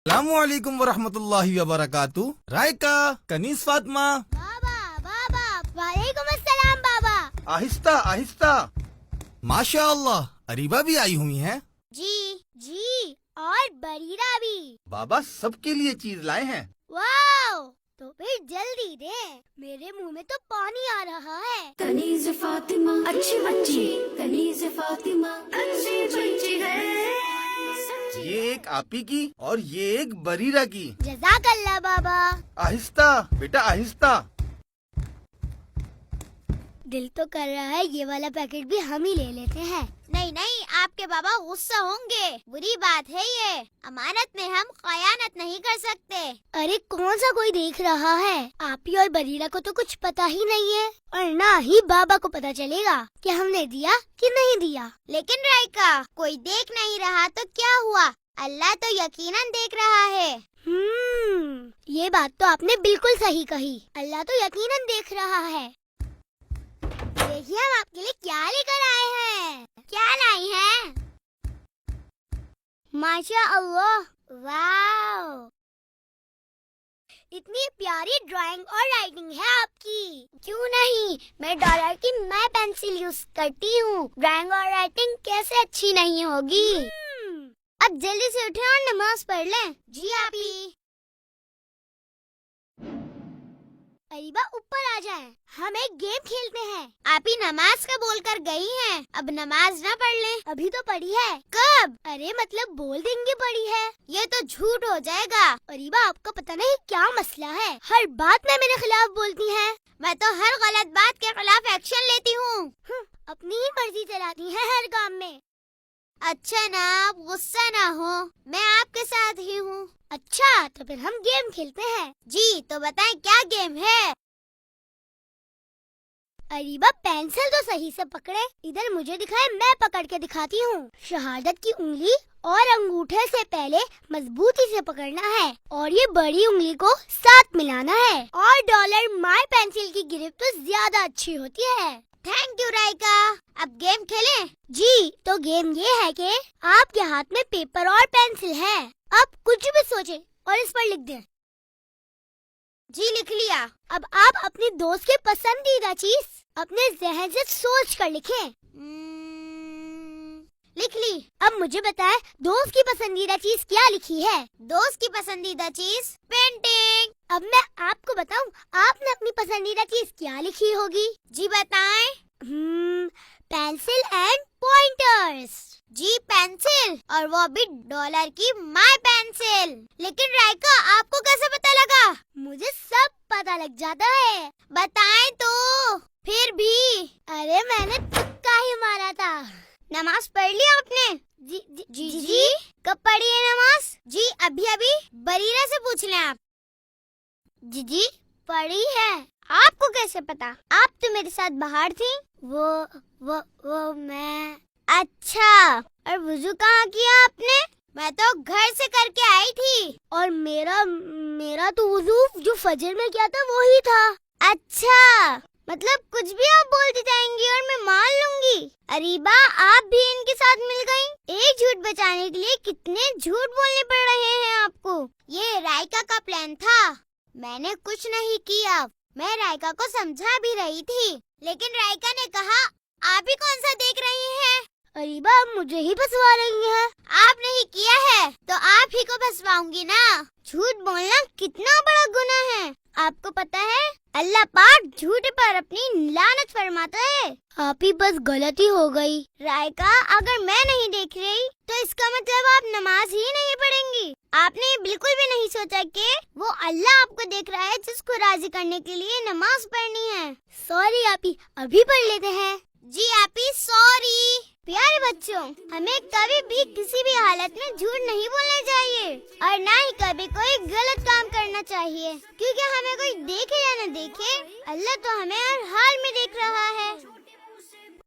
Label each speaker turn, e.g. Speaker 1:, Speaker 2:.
Speaker 1: السلام علیکم ورحمۃ اللہ وبرکاتہ. رائکا، کنیز، فاطمہ.
Speaker 2: بابا بابا وعلیکم السلام بابا.
Speaker 1: آہستہ آہستہ. ماشاء اللہ، اریبہ بھی آئی ہوئی ہیں.
Speaker 2: جی اور بریرہ بھی.
Speaker 1: بابا سب کے لیے چیز لائے ہیں.
Speaker 2: واو، تو پھر جلدی دے، میرے منہ میں تو پانی آ رہا ہے.
Speaker 3: کنیز فاطمہ اچھی بچی، کنیز فاطمہ اچھی بچی ہے.
Speaker 1: یہ ایک آپی کی اور یہ ایک بریرہ کی.
Speaker 2: جزاک اللہ بابا.
Speaker 1: آہستہ بیٹا آہستہ.
Speaker 2: دل تو کر رہا ہے یہ والا پیکٹ بھی ہم ہی لے لیتے ہیں. نہیں، آپ کے بابا غصہ ہوں گے. بری بات ہے یہ، امانت میں ہم خیانت نہیں کر سکتے. ارے کون سا کوئی دیکھ رہا ہے؟ آپ ہی اور بریرہ کو تو کچھ پتا ہی نہیں ہے، اور نہ ہی بابا کو پتا چلے گا کہ ہم نے دیا کہ نہیں دیا. لیکن رائکا، کوئی دیکھ نہیں رہا تو کیا ہوا؟ اللہ تو یقیناً دیکھ رہا ہے. یہ بات تو آپ نے بالکل صحیح کہی. اللہ تو یقیناً دیکھ رہا ہے. دیکھیے ہم آپ کے لیے کیا لے کر آئے ہیں. کیا لائی ہیں؟ ماشاء اللہ، واو، اتنی پیاری ڈرائنگ اور رائٹنگ ہے آپ کی. کیوں نہیں، میں ڈالر کی میں پینسل یوز کرتی ہوں. ڈرائنگ اور رائٹنگ کیسے اچھی نہیں ہوگی. اب جلدی سے اٹھیں اور نماز پڑھ لیں. جی آپی. اریبہ اوپر آ جائیں، ہم ایک گیم کھیلتے ہیں. آپ ہی نماز کا بول کر گئی ہیں، اب نماز نہ پڑھ لیں؟ ابھی تو پڑھی ہے. کب؟ ارے مطلب بول دیں گے پڑھی ہے. یہ تو جھوٹ ہو جائے گا. اریبہ آپ کو پتہ نہیں کیا مسئلہ ہے، ہر بات میں میرے خلاف بولتی ہیں. میں تو ہر غلط بات کے خلاف ایکشن لیتی ہوں. اپنی ہی مرضی چلاتی ہیں ہر کام میں. اچھا نا، آپ غصہ نہ ہو، میں آپ کے ساتھ ہی ہوں. اچھا تو پھر ہم گیم کھیلتے ہیں. جی تو بتائیں کیا گیم ہے؟ اریبہ پینسل تو صحیح سے پکڑے، ادھر مجھے دکھائے، میں پکڑ کے دکھاتی ہوں. شہادت کی انگلی اور انگوٹھے سے پہلے مضبوطی سے پکڑنا ہے، اور یہ بڑی انگلی کو ساتھ ملانا ہے، اور ڈالر مائی پینسل کی گرپ تو زیادہ اچھی ہوتی ہے. Thank you Raika. اب گیم کھیلیں؟ جی تو گیم یہ ہے کہ آپ کے ہاتھ میں پیپر اور پینسل ہے. اب کچھ بھی سوچیں اور اس پر لکھ دیں. جی لکھ لیا. اب آپ اپنی دوست کی پسندیدہ چیز اپنے ذہن سے سوچ کر لکھیں. لکھ لی. اب مجھے بتائیں دوست کی پسندیدہ چیز کیا لکھی ہے؟ دوست کی پسندیدہ چیز پینٹنگ. اب میں آپ کو بتاؤں آپ نے اپنی پسندیدہ چیز کیا لکھی ہوگی؟ جی بتائیں. Pencil and pointers. جی پینسل، اور وہ بھی ڈالر کی مائی پینسل. لیکن رائکا آپ کو کیسے پتا لگا؟ مجھے سب پتا لگ جاتا ہے. بتائیں تو. پھر بھی ارے میں نے تکا ہی مارا تھا. نماز پڑھ لی آپ نے؟ جی. کب پڑھی ہے نماز؟ جی ابھی بریرہ سے پوچھ لیں آپ. جی پڑھی ہے. آپ کو کیسے پتا؟ آپ تو میرے ساتھ باہر تھی. وہ میں. اچھا، اور وضو کہاں کیا آپ نے؟ میں تو گھر سے کر کے آئی تھی. اور میرا تو وضو جو فجر میں کیا تھا وہی تھا. اچھا، مطلب کچھ بھی آپ بولتی جائیں گی اور میں مان لوں گی. اریبہ آپ بھی ان کے ساتھ مل گئی. ایک جھوٹ بچانے کے لیے کتنے جھوٹ بولنے پڑ رہے ہیں آپ کو. یہ رائکا کا پلان تھا، میں نے کچھ نہیں کیا. میں رائکا کو سمجھا بھی رہی تھی، لیکن رائکا نے کہا آپ ہی کون سا دیکھ رہی ہیں. اریبہ آپ مجھے ہی پھنسوا رہی ہیں. آپ نے ہی کیا ہے تو آپ ہی کو پھنسواؤں گی نا. جھوٹ بولنا کتنا بڑا گناہ ہے. آپ کو پتا ہے اللہ پاک جھوٹ پر اپنی لعنت فرماتا ہے. آپ ہی بس غلطی ہو گئی. رائکا اگر میں نہیں دیکھ رہی تو اس کا مطلب آپ نماز ہی نہیں پڑھیں گی. آپ نے بالکل بھی نہیں سوچا کہ وہ اللہ آپ کو دیکھ رہا ہے جس کو راضی کرنے کے لیے نماز پڑھنی ہے. سوری آپی، ابھی پڑھ لیتے ہیں. جی آپی سوری. پیارے بچوں، ہمیں کبھی بھی کسی بھی حالت میں جھوٹ نہیں بولنا چاہیے، اور نہ ہی کبھی کوئی غلط کام کرنا چاہیے، کیونکہ ہمیں کوئی دیکھے یا نہ دیکھے اللہ تو ہمیں ہر حال میں دیکھ رہا ہے.